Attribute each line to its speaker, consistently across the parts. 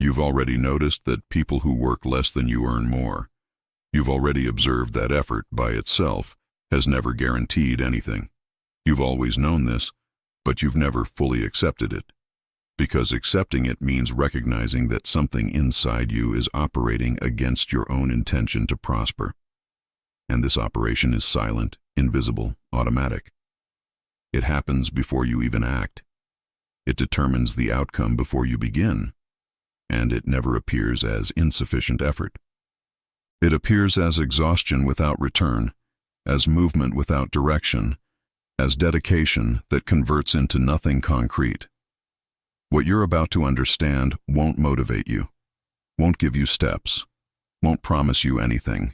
Speaker 1: You've already noticed that people who work less than you earn more. You've already observed that effort, by itself, has never guaranteed anything. You've always known this, but you've never fully accepted it. Because accepting it means recognizing that something inside you is operating against your own intention to prosper. And this operation is silent, invisible, automatic. It happens before you even act. It determines the outcome before you begin. And it never appears as insufficient effort. It appears as exhaustion without return, as movement without direction, as dedication that converts into nothing concrete. What you're about to understand won't motivate you, won't give you steps, won't promise you anything,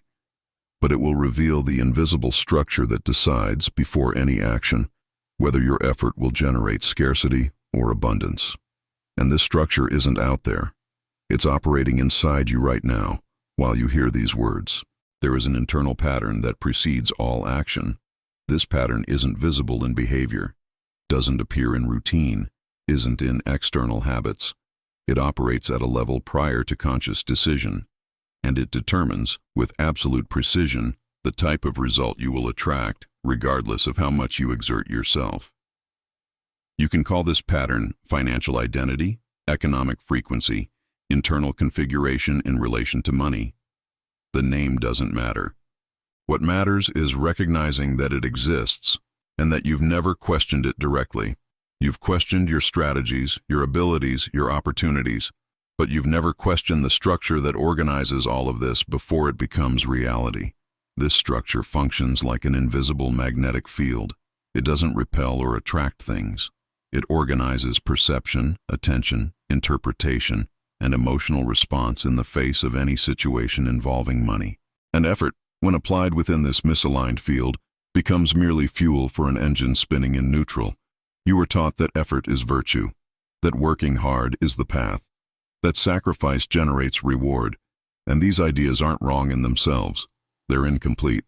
Speaker 1: but it will reveal the invisible structure that decides, before any action, whether your effort will generate scarcity or abundance. And this structure isn't out there. It's operating inside you right now, while you hear these words. There is an internal pattern that precedes all action. This pattern isn't visible in behavior, doesn't appear in routine, isn't in external habits. It operates at a level prior to conscious decision, and it determines, with absolute precision, the type of result you will attract, regardless of how much you exert yourself. You can call this pattern financial identity, economic frequency, internal configuration in relation to money. The name doesn't matter. What matters is recognizing that it exists, and that you've never questioned it directly. You've questioned your strategies, your abilities, your opportunities, but you've never questioned the structure that organizes all of this before it becomes reality. This structure functions like an invisible magnetic field. It doesn't repel or attract things. It organizes perception, attention, interpretation, and emotional response in the face of any situation involving money. And effort, when applied within this misaligned field, becomes merely fuel for an engine spinning in neutral. You were taught that effort is virtue, that working hard is the path, that sacrifice generates reward, and these ideas aren't wrong in themselves. They're incomplete,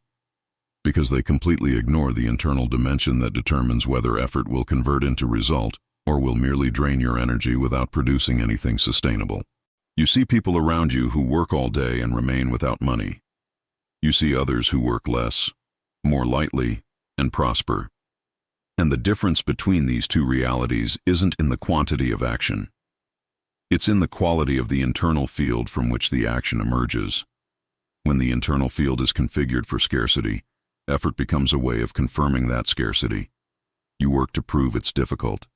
Speaker 1: because they completely ignore the internal dimension that determines whether effort will convert into result or will merely drain your energy without producing anything sustainable. You see people around you who work all day and remain without money. You see others who work less, more lightly, and prosper. And the difference between these two realities isn't in the quantity of action. It's in the quality of the internal field from which the action emerges. When the internal field is configured for scarcity, effort becomes a way of confirming that scarcity. You work to prove it's difficult.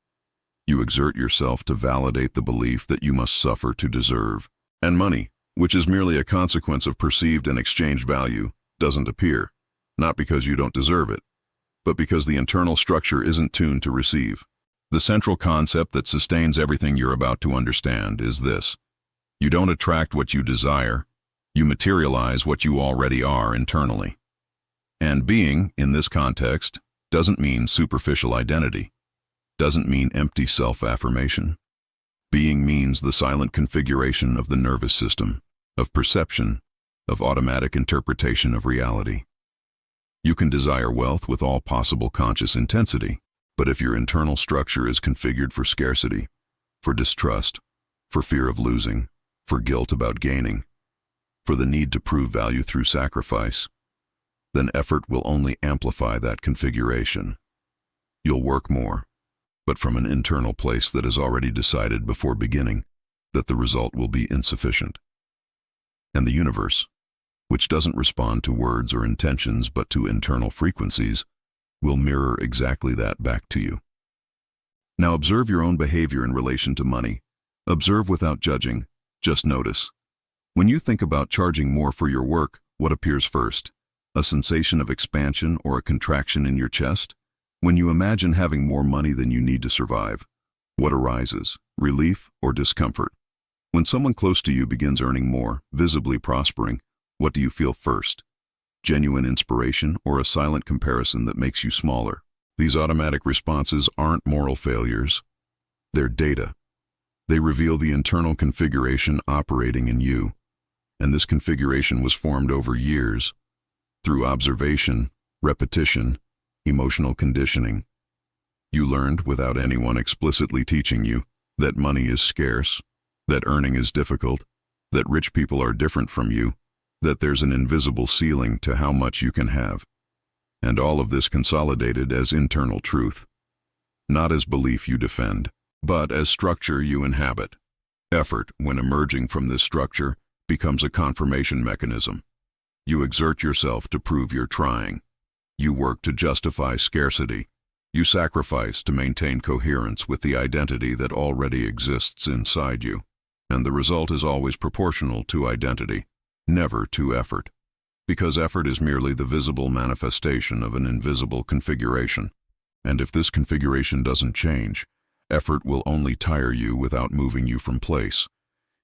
Speaker 1: You exert yourself to validate the belief that you must suffer to deserve. And money, which is merely a consequence of perceived and exchanged value, doesn't appear, not because you don't deserve it, but because the internal structure isn't tuned to receive. The central concept that sustains everything you're about to understand is this: you don't attract what you desire, you materialize what you already are internally. And being, in this context, doesn't mean superficial identity, doesn't mean empty self-affirmation. Being means the silent configuration of the nervous system, of perception, of automatic interpretation of reality. You can desire wealth with all possible conscious intensity, but if your internal structure is configured for scarcity, for distrust, for fear of losing, for guilt about gaining, for the need to prove value through sacrifice, then effort will only amplify that configuration. You'll work more, but from an internal place that has already decided before beginning that the result will be insufficient. And the universe, which doesn't respond to words or intentions but to internal frequencies, will mirror exactly that back to you. Now observe your own behavior in relation to money. Observe without judging, just notice. When you think about charging more for your work, what appears first? A sensation of expansion or a contraction in your chest? When you imagine having more money than you need to survive, what arises? Relief or discomfort? When someone close to you begins earning more, visibly prospering, what do you feel first? Genuine inspiration or a silent comparison that makes you smaller? These automatic responses aren't moral failures. They're data. They reveal the internal configuration operating in you, and this configuration was formed over years, through observation, repetition, emotional conditioning. You learned, without anyone explicitly teaching you, that money is scarce, that earning is difficult, that rich people are different from you, that there's an invisible ceiling to how much you can have. And all of this consolidated as internal truth, not as belief you defend, but as structure you inhabit. Effort, when emerging from this structure, becomes a confirmation mechanism. You exert yourself to prove you're trying. You work to justify scarcity. You sacrifice to maintain coherence with the identity that already exists inside you. And the result is always proportional to identity, never to effort. Because effort is merely the visible manifestation of an invisible configuration. And if this configuration doesn't change, effort will only tire you without moving you from place.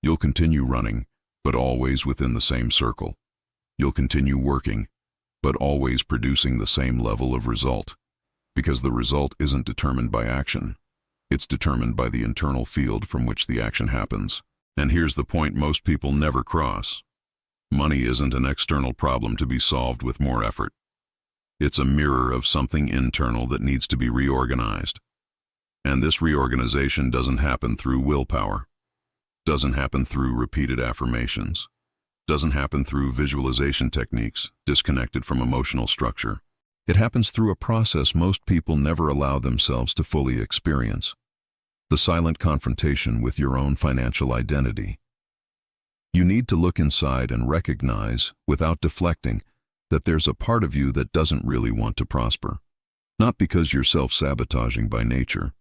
Speaker 1: You'll continue running, but always within the same circle. You'll continue working, but always producing the same level of result. Because the result isn't determined by action. It's determined by the internal field from which the action happens. And here's the point most people never cross. Money isn't an external problem to be solved with more effort. It's a mirror of something internal that needs to be reorganized. And this reorganization doesn't happen through willpower, doesn't happen through repeated affirmations, doesn't happen through visualization techniques disconnected from emotional structure. It happens through a process most people never allow themselves to fully experience. The silent confrontation with your own financial identity. You need to look inside and recognize, without deflecting, that there's a part of you that doesn't really want to prosper. Not because you're self-sabotaging by nature,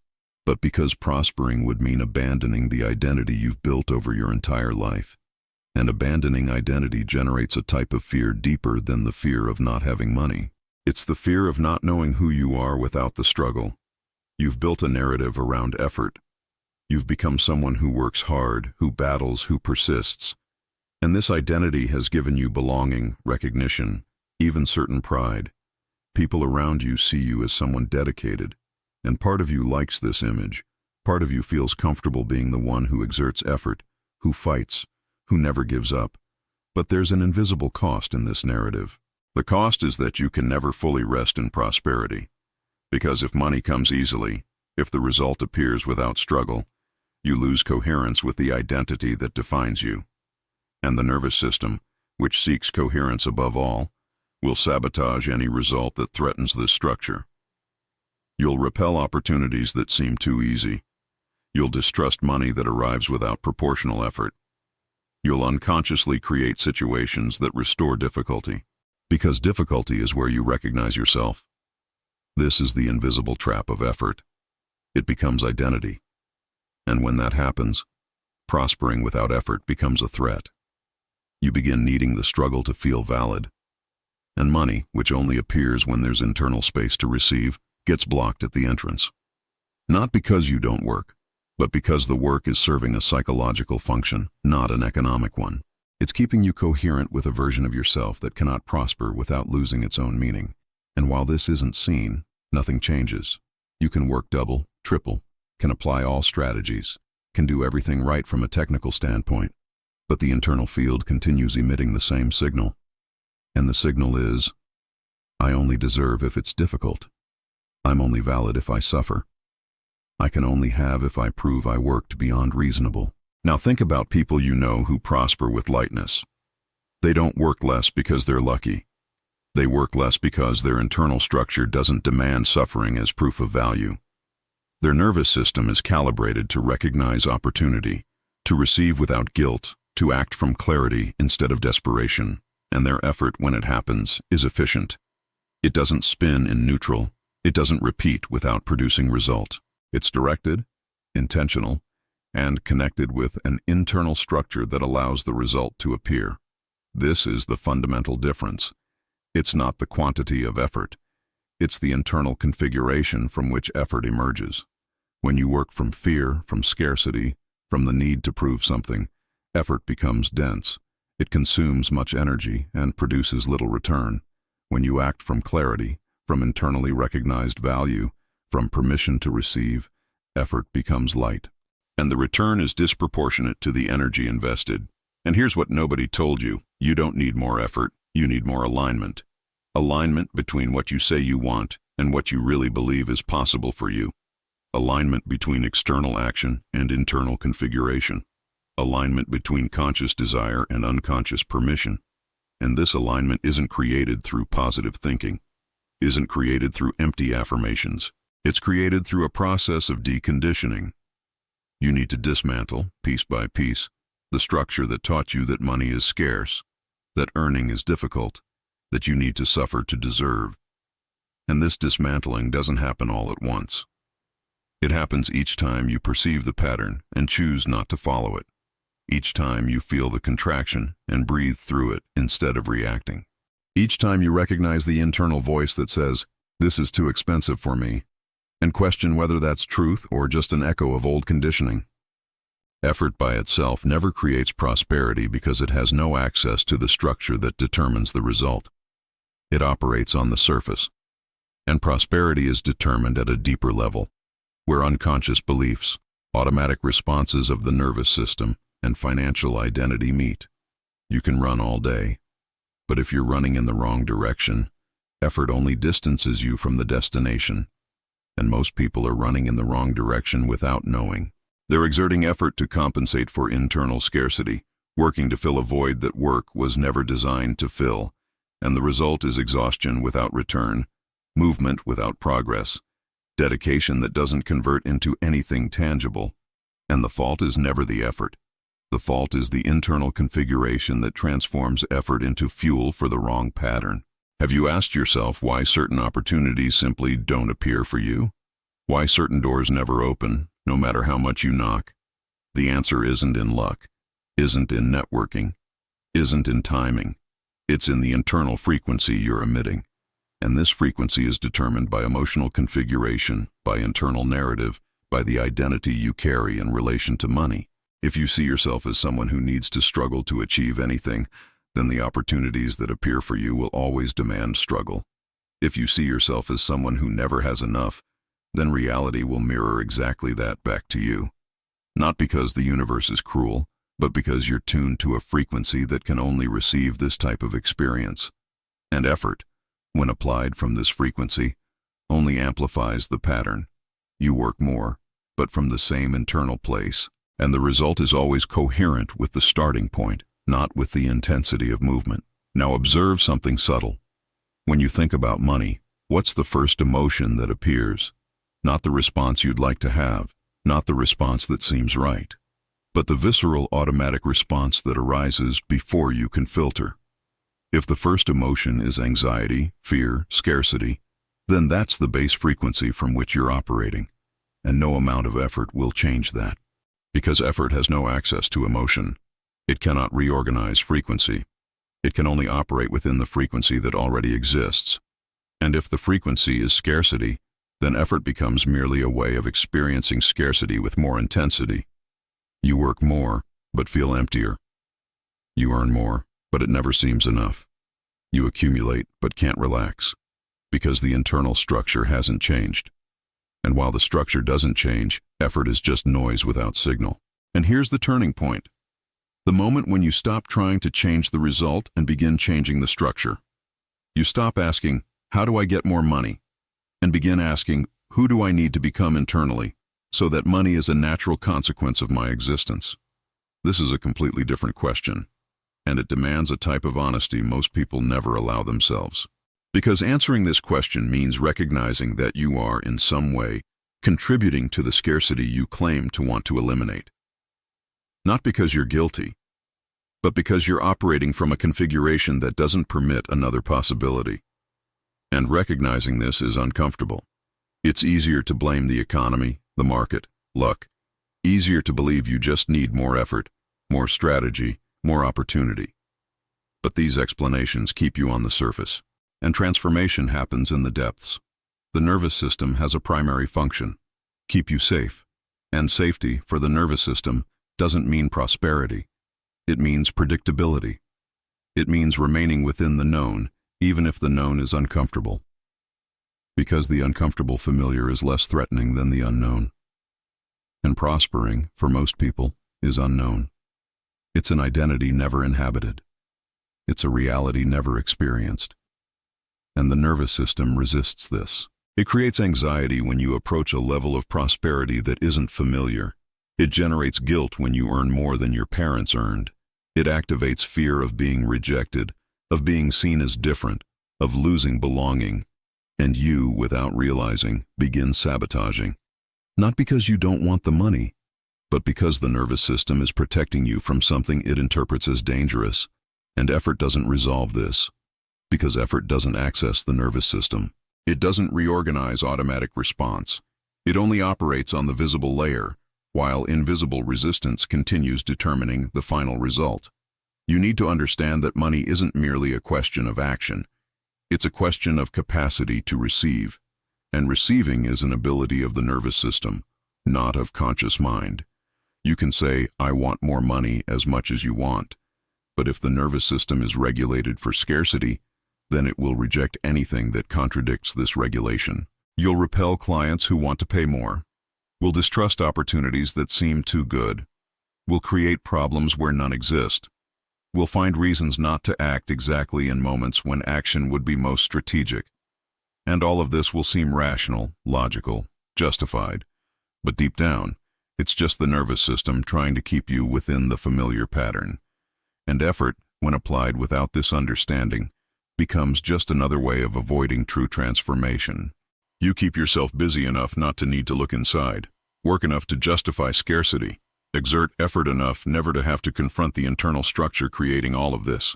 Speaker 1: but because prospering would mean abandoning the identity you've built over your entire life. And abandoning identity generates a type of fear deeper than the fear of not having money. It's the fear of not knowing who you are without the struggle. You've built a narrative around effort. You've become someone who works hard, who battles, who persists. And this identity has given you belonging, recognition, even certain pride. People around you see you as someone dedicated, and part of you likes this image. Part of you feels comfortable being the one who exerts effort, who fights, who never gives up. But there's an invisible cost in this narrative. The cost is that you can never fully rest in prosperity. Because if money comes easily, if the result appears without struggle, you lose coherence with the identity that defines you. And the nervous system, which seeks coherence above all, will sabotage any result that threatens this structure. You'll repel opportunities that seem too easy. You'll distrust money that arrives without proportional effort. You'll unconsciously create situations that restore difficulty. Because difficulty is where you recognize yourself. This is the invisible trap of effort. It becomes identity. And when that happens, prospering without effort becomes a threat. You begin needing the struggle to feel valid. And money, which only appears when there's internal space to receive, gets blocked at the entrance. Not because you don't work, but because the work is serving a psychological function, not an economic one. It's keeping you coherent with a version of yourself that cannot prosper without losing its own meaning. And while this isn't seen, nothing changes. You can work double, triple, can apply all strategies, can do everything right from a technical standpoint, but the internal field continues emitting the same signal. And the signal is, I only deserve if it's difficult. I'm only valid if I suffer. I can only have if I prove I worked beyond reasonable. Now think about people you know who prosper with lightness. They don't work less because they're lucky. They work less because their internal structure doesn't demand suffering as proof of value. Their nervous system is calibrated to recognize opportunity, to receive without guilt, to act from clarity instead of desperation, and their effort when it happens is efficient. It doesn't spin in neutral. It doesn't repeat without producing result. It's directed, intentional, and connected with an internal structure that allows the result to appear. This is the fundamental difference. It's not the quantity of effort. It's the internal configuration from which effort emerges. When you work from fear, from scarcity, from the need to prove something, effort becomes dense. It consumes much energy and produces little return. When you act from clarity, from internally recognized value, from permission to receive, effort becomes light. And the return is disproportionate to the energy invested. And here's what nobody told you. You don't need more effort. You need more alignment. Alignment between what you say you want and what you really believe is possible for you. Alignment between external action and internal configuration. alignment between conscious desire and unconscious permission. And this alignment isn't created through positive thinking, isn't created through empty affirmations. It's created through a process of deconditioning. You need to dismantle, piece by piece, the structure that taught you that money is scarce, that earning is difficult, that you need to suffer to deserve. And this dismantling doesn't happen all at once. It happens each time you perceive the pattern and choose not to follow it. Each time you feel the contraction and breathe through it instead of reacting. Each time you recognize the internal voice that says, "This is too expensive for me," and question whether that's truth or just an echo of old conditioning. Effort by itself never creates prosperity because it has no access to the structure that determines the result. It operates on the surface. And prosperity is determined at a deeper level, where unconscious beliefs, automatic responses of the nervous system, and financial identity meet. You can run all day, but if you're running in the wrong direction, effort only distances you from the destination. And most people are running in the wrong direction without knowing. They're exerting effort to compensate for internal scarcity, working to fill a void that work was never designed to fill, and the result is exhaustion without return, movement without progress, dedication that doesn't convert into anything tangible. And the fault is never the effort. The fault is the internal configuration that transforms effort into fuel for the wrong pattern. Have you asked yourself why certain opportunities simply don't appear for you? Why certain doors never open, no matter how much you knock? The answer isn't in luck, isn't in networking, isn't in timing. It's in the internal frequency you're emitting. And this frequency is determined by emotional configuration, by internal narrative, by the identity you carry in relation to money. If you see yourself as someone who needs to struggle to achieve anything, then the opportunities that appear for you will always demand struggle. If you see yourself as someone who never has enough, then reality will mirror exactly that back to you. Not because the universe is cruel, but because you're tuned to a frequency that can only receive this type of experience. And effort, when applied from this frequency, only amplifies the pattern. You work more, but from the same internal place, and the result is always coherent with the starting point, not with the intensity of movement. Now observe something subtle. When you think about money, what's the first emotion that appears? Not the response you'd like to have, not the response that seems right, but the visceral automatic response that arises before you can filter. If the first emotion is anxiety, fear, scarcity, then that's the base frequency from which you're operating, and no amount of effort will change that. Because effort has no access to emotion, it cannot reorganize frequency. It can only operate within the frequency that already exists. And if the frequency is scarcity, then effort becomes merely a way of experiencing scarcity with more intensity. You work more, but feel emptier. You earn more, but it never seems enough. You accumulate, but can't relax, because the internal structure hasn't changed. And while the structure doesn't change, effort is just noise without signal. And here's the turning point. The moment when you stop trying to change the result and begin changing the structure. You stop asking, how do I get more money? And begin asking, who do I need to become internally, so that money is a natural consequence of my existence? This is a completely different question, and it demands a type of honesty most people never allow themselves. Because answering this question means recognizing that you are, in some way, contributing to the scarcity you claim to want to eliminate. Not because you're guilty, but because you're operating from a configuration that doesn't permit another possibility. And recognizing this is uncomfortable. It's easier to blame the economy, the market, luck. Easier to believe you just need more effort, more strategy, more opportunity. But these explanations keep you on the surface. And transformation happens in the depths. The nervous system has a primary function: keep you safe. And safety, for the nervous system, doesn't mean prosperity. It means predictability. It means remaining within the known, even if the known is uncomfortable. Because the uncomfortable familiar is less threatening than the unknown. And prospering, for most people, is unknown. It's an identity never inhabited. It's a reality never experienced. And the nervous system resists this. It creates anxiety when you approach a level of prosperity that isn't familiar, It generates guilt when you earn more than your parents earned. It activates fear of being rejected, of being seen as different, of losing belonging. And you, without realizing, begin sabotaging. Not because you don't want the money, but because the nervous system is protecting you from something it interprets as dangerous. And effort doesn't resolve this, because effort doesn't access the nervous system. It doesn't reorganize automatic response. It only operates on the visible layer, while invisible resistance continues determining the final result. You need to understand that money isn't merely a question of action. It's a question of capacity to receive. And receiving is an ability of the nervous system, not of conscious mind. You can say, I want more money as much as you want. But if the nervous system is regulated for scarcity, then it will reject anything that contradicts this regulation. You'll repel clients who want to pay more. Will distrust opportunities that seem too good. Will create problems where none exist. Will find reasons not to act exactly in moments when action would be most strategic. And all of this will seem rational, logical, justified. But deep down, it's just the nervous system trying to keep you within the familiar pattern. And effort, when applied without this understanding, becomes just another way of avoiding true transformation. You keep yourself busy enough not to need to look inside, work enough to justify scarcity, exert effort enough never to have to confront the internal structure creating all of this.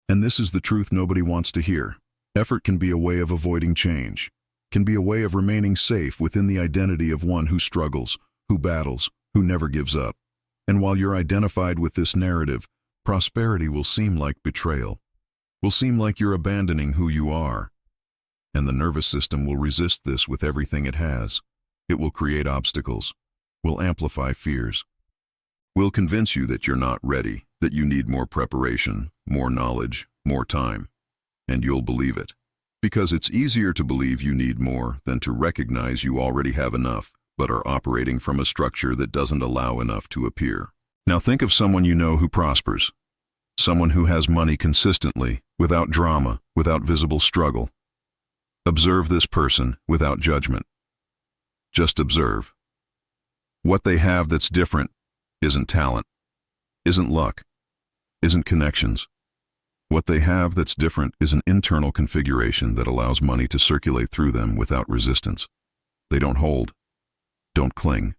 Speaker 1: And this is the truth nobody wants to hear. Effort can be a way of avoiding change, can be a way of remaining safe within the identity of one who struggles, who battles, who never gives up. And while you're identified with this narrative, prosperity will seem like betrayal, will seem like you're abandoning who you are. And the nervous system will resist this with everything it has. It will create obstacles, will amplify fears, will convince you that you're not ready, that you need more preparation, more knowledge, more time. And you'll believe it. Because it's easier to believe you need more than to recognize you already have enough, but are operating from a structure that doesn't allow enough to appear. Now think of someone you know who prospers. Someone who has money consistently, without drama, without visible struggle. Observe this person without judgment. Just observe. What they have that's different isn't talent, isn't luck, isn't connections. What they have that's different is an internal configuration that allows money to circulate through them without resistance. They don't hold, don't cling,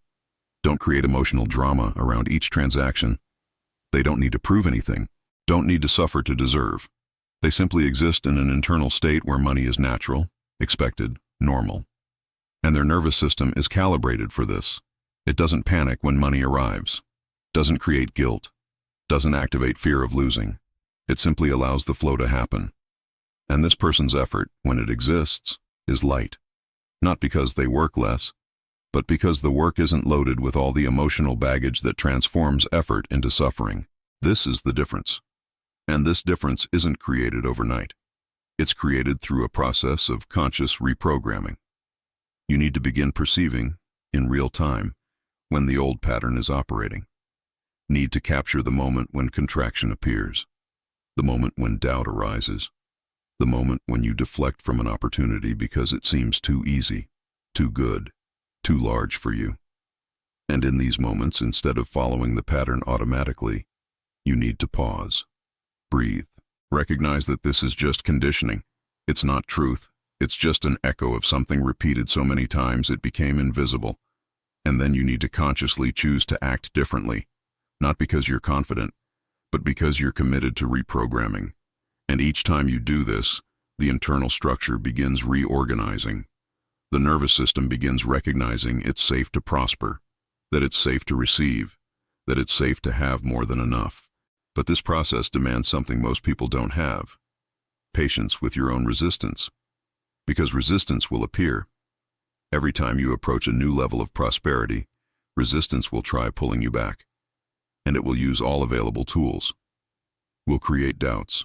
Speaker 1: don't create emotional drama around each transaction. They don't need to prove anything, don't need to suffer to deserve. They simply exist in an internal state where money is natural, expected, normal. And their nervous system is calibrated for this. It doesn't panic when money arrives, doesn't create guilt, doesn't activate fear of losing. It simply allows the flow to happen. And this person's effort, when it exists, is light. Not because they work less, but because the work isn't loaded with all the emotional baggage that transforms effort into suffering. This is the difference. And this difference isn't created overnight. It's created through a process of conscious reprogramming. You need to begin perceiving, in real time, when the old pattern is operating. Need to capture the moment when contraction appears. The moment when doubt arises, the moment when you deflect from an opportunity because it seems too easy, too good, too large for you. And in these moments, instead of following the pattern automatically, you need to pause, breathe, recognize that this is just conditioning. It's not truth. It's just an echo of something repeated so many times it became invisible. And then you need to consciously choose to act differently, not because you're confident, but because you're committed to reprogramming. And each time you do this, the internal structure begins reorganizing. The nervous system begins recognizing it's safe to prosper, that it's safe to receive, that it's safe to have more than enough. But this process demands something most people don't have: patience with your own resistance. Because resistance will appear. Every time you approach a new level of prosperity, resistance will try pulling you back. And it will use all available tools. Will create doubts.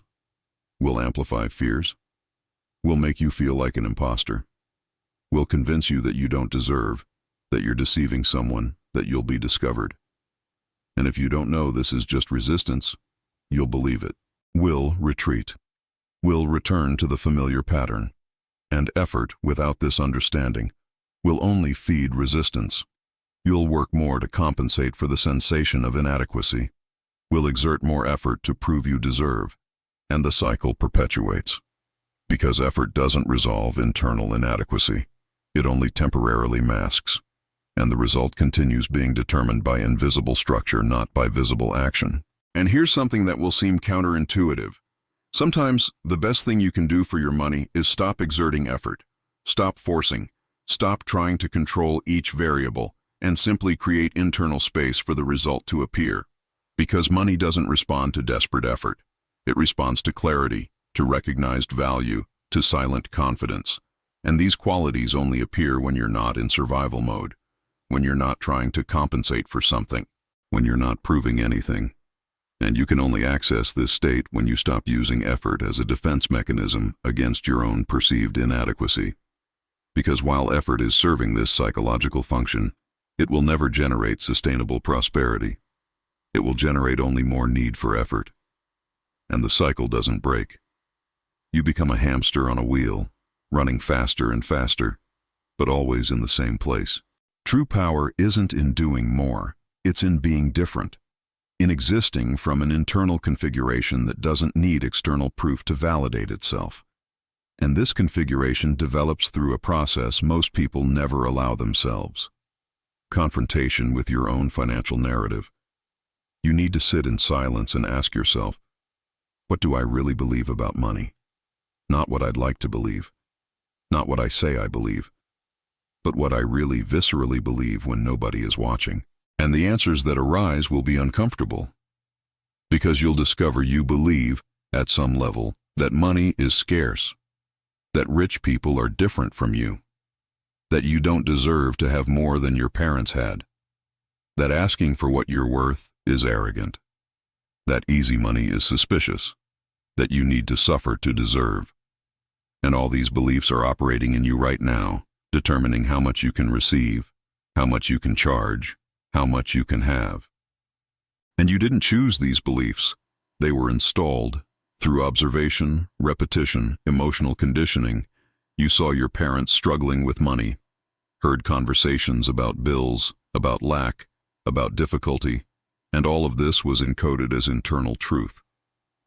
Speaker 1: Will amplify fears. Will make you feel like an imposter. Will convince you that you don't deserve, that you're deceiving someone, that you'll be discovered. And if you don't know this is just resistance, you'll believe it. Will retreat. Will return to the familiar pattern. And effort, without this understanding, will only feed resistance. You'll work more to compensate for the sensation of inadequacy. Will exert more effort to prove you deserve, and the cycle perpetuates. Because effort doesn't resolve internal inadequacy. It only temporarily masks, and the result continues being determined by invisible structure, not by visible action. And here's something that will seem counterintuitive. Sometimes the best thing you can do for your money is stop exerting effort, stop forcing, stop trying to control each variable, and simply create internal space for the result to appear. Because money doesn't respond to desperate effort. It responds to clarity, to recognized value, to silent confidence. And these qualities only appear when you're not in survival mode, when you're not trying to compensate for something, when you're not proving anything. And you can only access this state when you stop using effort as a defense mechanism against your own perceived inadequacy. Because while effort is serving this psychological function, it will never generate sustainable prosperity. It will generate only more need for effort. And the cycle doesn't break. You become a hamster on a wheel, running faster and faster, but always in the same place. True power isn't in doing more, it's in being different, in existing from an internal configuration that doesn't need external proof to validate itself. And this configuration develops through a process most people never allow themselves. Confrontation with your own financial narrative. You need to sit in silence and ask yourself, what do I really believe about money? Not what I'd like to believe, not what I say I believe, but what I really viscerally believe when nobody is watching. And the answers that arise will be uncomfortable, because you'll discover you believe, at some level, that money is scarce, that rich people are different from you, that you don't deserve to have more than your parents had, that asking for what you're worth is arrogant, that easy money is suspicious, that you need to suffer to deserve. And all these beliefs are operating in you right now, determining how much you can receive, how much you can charge, how much you can have. And you didn't choose these beliefs. They were installed through observation, repetition, emotional conditioning. You saw your parents struggling with money, heard conversations about bills, about lack, about difficulty, and all of this was encoded as internal truth.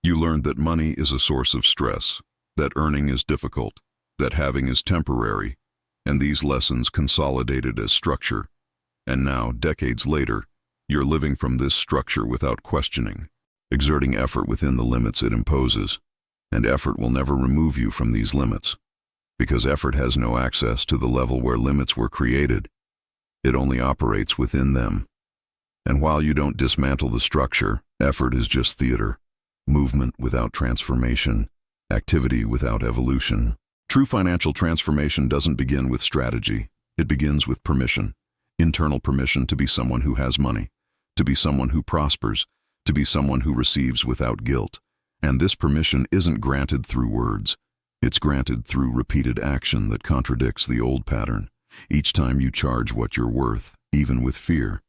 Speaker 1: You learned that money is a source of stress, that earning is difficult, that having is temporary, and these lessons consolidated as structure. And now, decades later, you're living from this structure without questioning, exerting effort within the limits it imposes. And effort will never remove you from these limits, because effort has no access to the level where limits were created. It only operates within them. And while you don't dismantle the structure, effort is just theater, movement without transformation, activity without evolution. True financial transformation doesn't begin with strategy. It begins with permission. Internal permission to be someone who has money, to be someone who prospers, to be someone who receives without guilt. And this permission isn't granted through words. It's granted through repeated action that contradicts the old pattern. Each time you charge what you're worth, even with fear.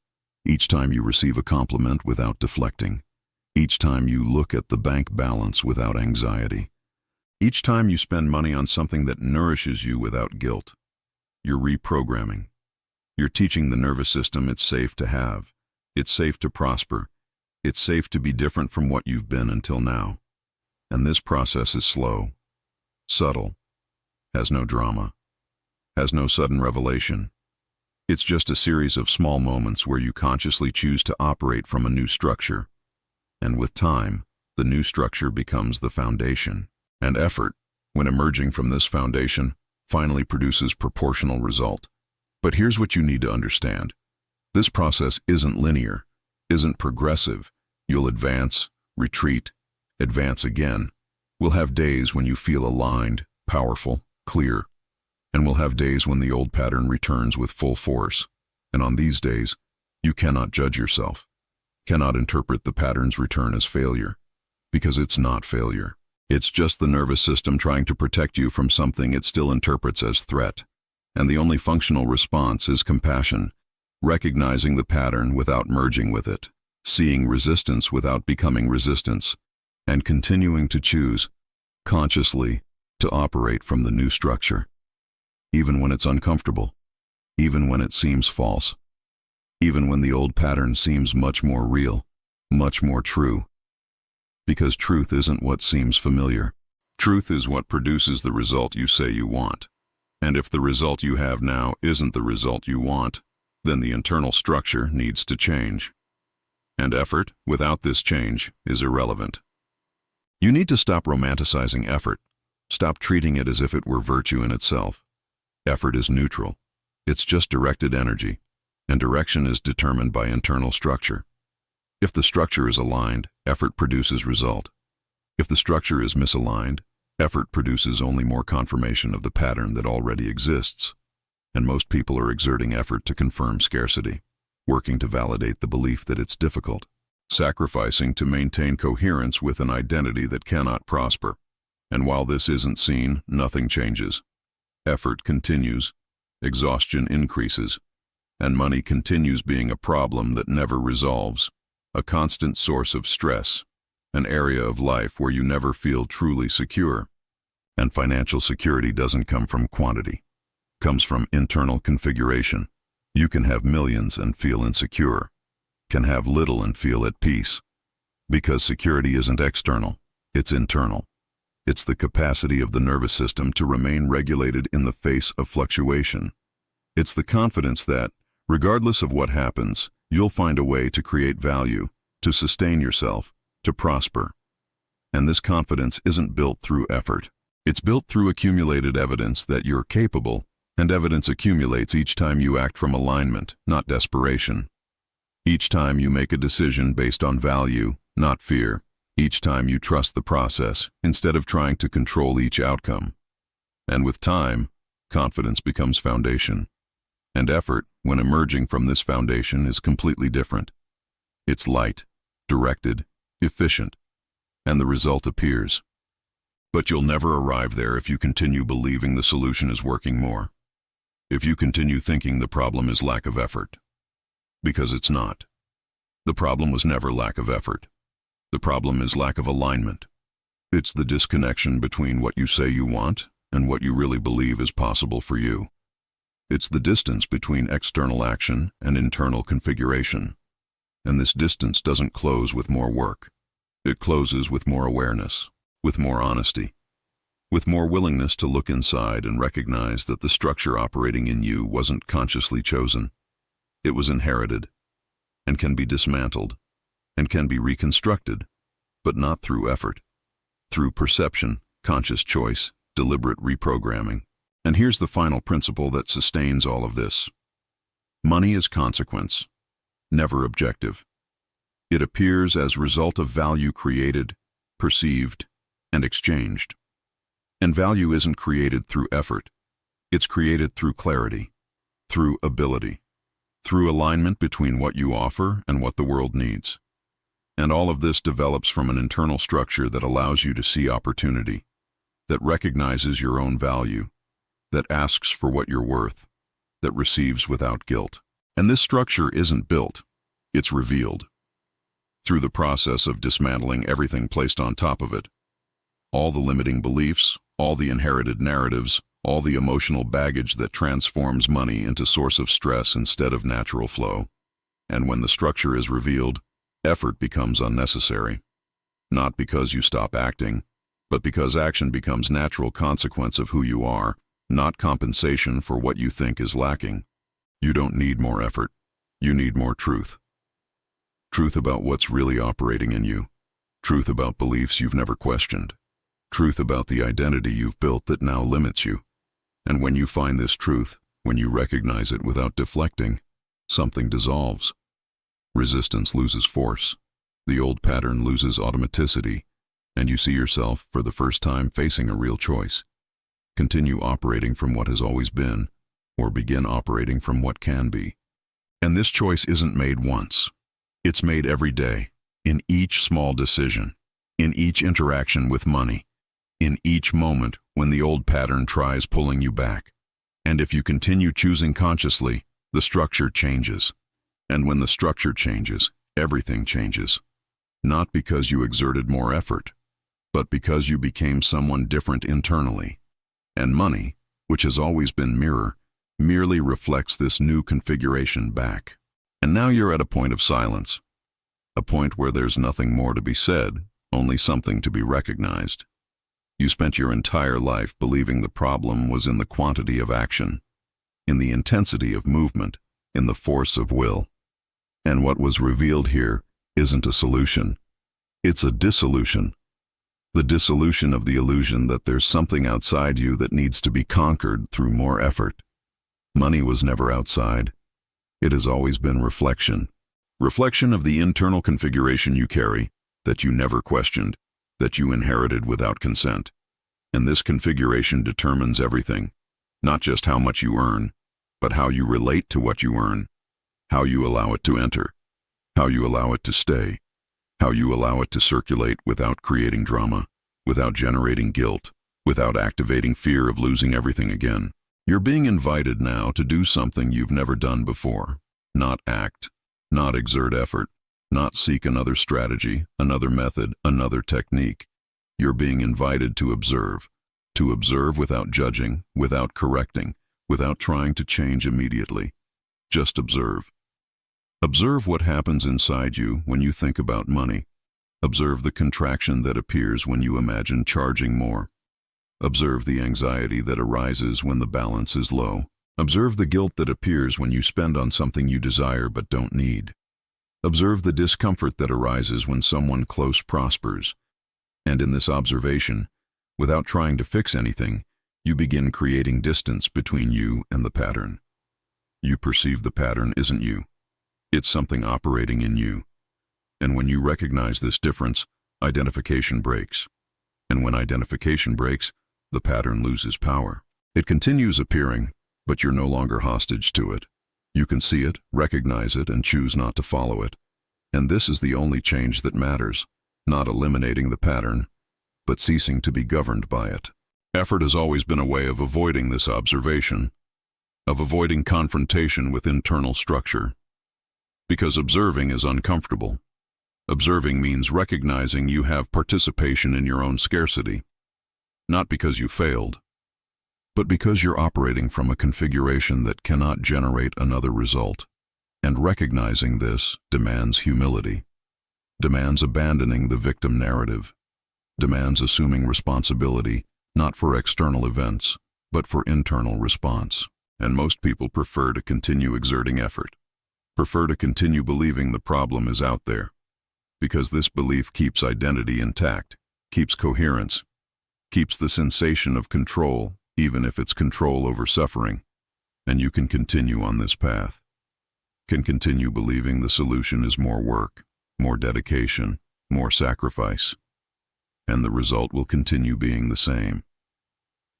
Speaker 1: Each time you receive a compliment without deflecting. Each time you look at the bank balance without anxiety. Each time you spend money on something that nourishes you without guilt. You're reprogramming. You're teaching the nervous system it's safe to have. It's safe to prosper. It's safe to be different from what you've been until now. And this process is slow, subtle, has no drama, has no sudden revelation. It's just a series of small moments where you consciously choose to operate from a new structure. And with time, the new structure becomes the foundation. And effort, when emerging from this foundation, finally produces proportional result. But here's what you need to understand. This process isn't linear, isn't progressive. You'll advance, retreat, advance again. We'll have days when you feel aligned, powerful, clear. And we'll have days when the old pattern returns with full force. And on these days, you cannot judge yourself, cannot interpret the pattern's return as failure, because it's not failure. It's just the nervous system trying to protect you from something it still interprets as threat. And the only functional response is compassion, recognizing the pattern without merging with it, seeing resistance without becoming resistance, and continuing to choose, consciously, to operate from the new structure. Even when it's uncomfortable, even when it seems false. even when the old pattern seems much more real, much more true. Because truth isn't what seems familiar. Truth is what produces the result you say you want. And if the result you have now isn't the result you want, then the internal structure needs to change. And effort, without this change, is irrelevant. You need to stop romanticizing effort. Stop treating it as if it were virtue in itself. Effort is neutral. It's just directed energy, and direction is determined by internal structure. If the structure is aligned, effort produces result. If the structure is misaligned, effort produces only more confirmation of the pattern that already exists. And most people are exerting effort to confirm scarcity, working to validate the belief that it's difficult, sacrificing to maintain coherence with an identity that cannot prosper. And while this isn't seen, nothing changes. Effort continues, exhaustion increases, and money continues being a problem that never resolves, a constant source of stress, an area of life where you never feel truly secure. And financial security doesn't come from quantity. It comes from internal configuration. You can have millions and feel insecure, can have little and feel at peace. Because security isn't external, it's internal. It's the capacity of the nervous system to remain regulated in the face of fluctuation. It's the confidence that, regardless of what happens, you'll find a way to create value, to sustain yourself, to prosper. And this confidence isn't built through effort. It's built through accumulated evidence that you're capable, and evidence accumulates each time you act from alignment, not desperation. Each time you make a decision based on value, not fear. Each time you trust the process, instead of trying to control each outcome. And with time, confidence becomes foundation. And effort, when emerging from this foundation, is completely different. It's light, directed, efficient, and the result appears. But you'll never arrive there if you continue believing the solution is working more. If you continue thinking the problem is lack of effort. Because it's not. The problem was never lack of effort. The problem is lack of alignment. It's the disconnection between what you say you want and what you really believe is possible for you. It's the distance between external action and internal configuration. And this distance doesn't close with more work. It closes with more awareness, with more honesty, with more willingness to look inside and recognize that the structure operating in you wasn't consciously chosen. It was inherited, and can be dismantled, and can be reconstructed, but not through effort, through perception, conscious choice, deliberate reprogramming. And here's the final principle that sustains all of this. Money is consequence, never objective. It appears as result of value created, perceived, and exchanged. And value isn't created through effort. It's created through clarity, through ability, through alignment between what you offer and what the world needs. And all of this develops from an internal structure that allows you to see opportunity, that recognizes your own value, that asks for what you're worth, that receives without guilt. And this structure isn't built, it's revealed. Through the process of dismantling everything placed on top of it. All the limiting beliefs, all the inherited narratives, all the emotional baggage that transforms money into source of stress instead of natural flow. And when the structure is revealed, effort becomes unnecessary. Not because you stop acting, but because action becomes natural consequence of who you are, not compensation for what you think is lacking. You don't need more effort. You need more truth. Truth about what's really operating in you. Truth about beliefs you've never questioned. Truth about the identity you've built that now limits you. And when you find this truth, when you recognize it without deflecting, something dissolves. Resistance loses force. The old pattern loses automaticity, and you see yourself, for the first time, facing a real choice. Continue operating from what has always been, or begin operating from what can be. And this choice isn't made once. It's made every day, in each small decision, in each interaction with money, in each moment when the old pattern tries pulling you back. And if you continue choosing consciously, the structure changes. And when the structure changes, everything changes. Not because you exerted more effort, but because you became someone different internally. And money, which has always been mirror, merely reflects this new configuration back. And now you're at a point of silence, a point where there's nothing more to be said, only something to be recognized. You spent your entire life believing the problem was in the quantity of action, in the intensity of movement, in the force of will. And what was revealed here isn't a solution. It's a dissolution. The dissolution of the illusion that there's something outside you that needs to be conquered through more effort. Money was never outside. It has always been reflection. Reflection of the internal configuration you carry, that you never questioned, that you inherited without consent. And this configuration determines everything, not just how much you earn, but how you relate to what you earn, how you allow it to enter, how you allow it to stay, how you allow it to circulate without creating drama, without generating guilt, without activating fear of losing everything again. You're being invited now to do something you've never done before. Not act, not exert effort, not seek another strategy, another method, another technique. You're being invited to observe without judging, without correcting, without trying to change immediately. Just observe. Observe what happens inside you when you think about money. Observe the contraction that appears when you imagine charging more. Observe the anxiety that arises when the balance is low. Observe the guilt that appears when you spend on something you desire but don't need. Observe the discomfort that arises when someone close prospers. And in this observation, without trying to fix anything, you begin creating distance between you and the pattern. You perceive the pattern isn't you. It's something operating in you. And when you recognize this difference, identification breaks. And when identification breaks, the pattern loses power. It continues appearing, but you're no longer hostage to it. You can see it, recognize it, and choose not to follow it. And this is the only change that matters, not eliminating the pattern, but ceasing to be governed by it. Effort has always been a way of avoiding this observation, of avoiding confrontation with internal structure. Because observing is uncomfortable. Observing means recognizing you have participation in your own scarcity. Not because you failed, but because you're operating from a configuration that cannot generate another result. And recognizing this demands humility, demands abandoning the victim narrative, demands assuming responsibility not for external events, but for internal response. And most people prefer to continue exerting effort, prefer to continue believing the problem is out there, because this belief keeps identity intact, keeps coherence, keeps the sensation of control, even if it's control over suffering. And you can continue on this path, can continue believing the solution is more work, more dedication, more sacrifice. And the result will continue being the same.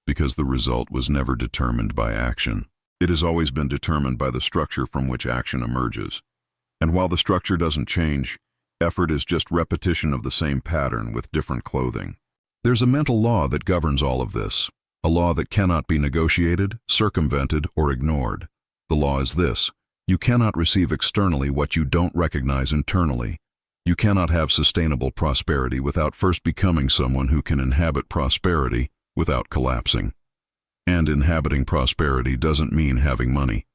Speaker 1: Because the result was never determined by action. It has always been determined by the structure from which action emerges. And while the structure doesn't change, effort is just repetition of the same pattern with different clothing. There's a mental law that governs all of this, a law that cannot be negotiated, circumvented, or ignored. The law is this: you cannot receive externally what you don't recognize internally. You cannot have sustainable prosperity without first becoming someone who can inhabit prosperity without collapsing. And inhabiting prosperity doesn't mean having money.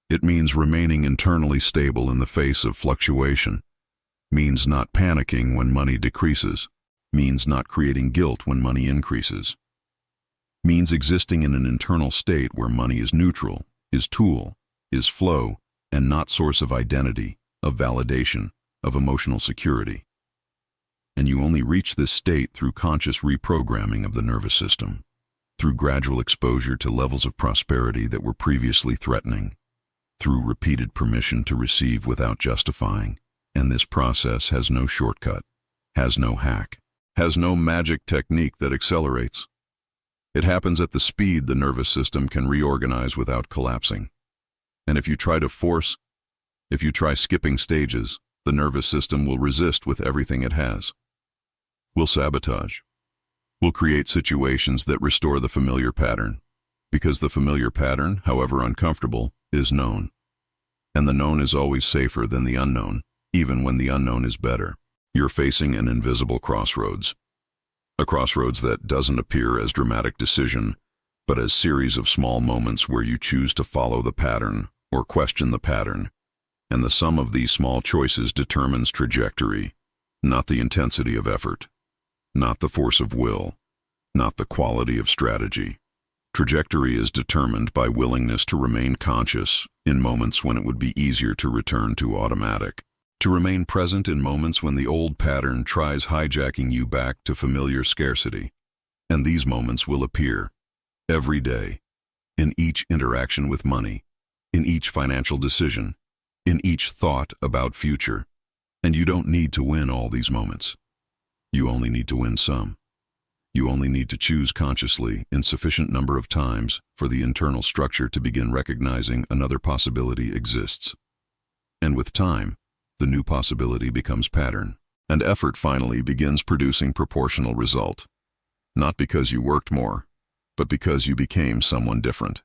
Speaker 1: It means remaining internally stable in the face of fluctuation, means not panicking when money decreases, means not creating guilt when money increases, means existing in an internal state where money is neutral, is tool, is flow, and not source of identity, of validation, of emotional security. And you only reach this state through conscious reprogramming of the nervous system, through gradual exposure to levels of prosperity that were previously threatening, through repeated permission to receive without justifying. And this process has no shortcut, has no hack, has no magic technique that accelerates. It happens at the speed the nervous system can reorganize without collapsing. And if you try skipping stages, the nervous system will resist with everything it has. Will sabotage. Will create situations that restore the familiar pattern, because the familiar pattern, however uncomfortable, is known. And the known is always safer than the unknown, even when the unknown is better. You're facing an invisible crossroads. A crossroads that doesn't appear as dramatic decision, but as series of small moments where you choose to follow the pattern or question the pattern, And the sum of these small choices determines trajectory, not the intensity of effort, not the force of will, not the quality of strategy. Trajectory is determined by willingness to remain conscious in moments when it would be easier to return to automatic, to remain present in moments when the old pattern tries hijacking you back to familiar scarcity. And these moments will appear every day, in each interaction with money, in each financial decision, in each thought about future. And you don't need to win all these moments. You only need to win some. You only need to choose consciously in sufficient number of times for the internal structure to begin recognizing another possibility exists. And with time, the new possibility becomes pattern, and effort finally begins producing proportional result. Not because you worked more, but because you became someone different.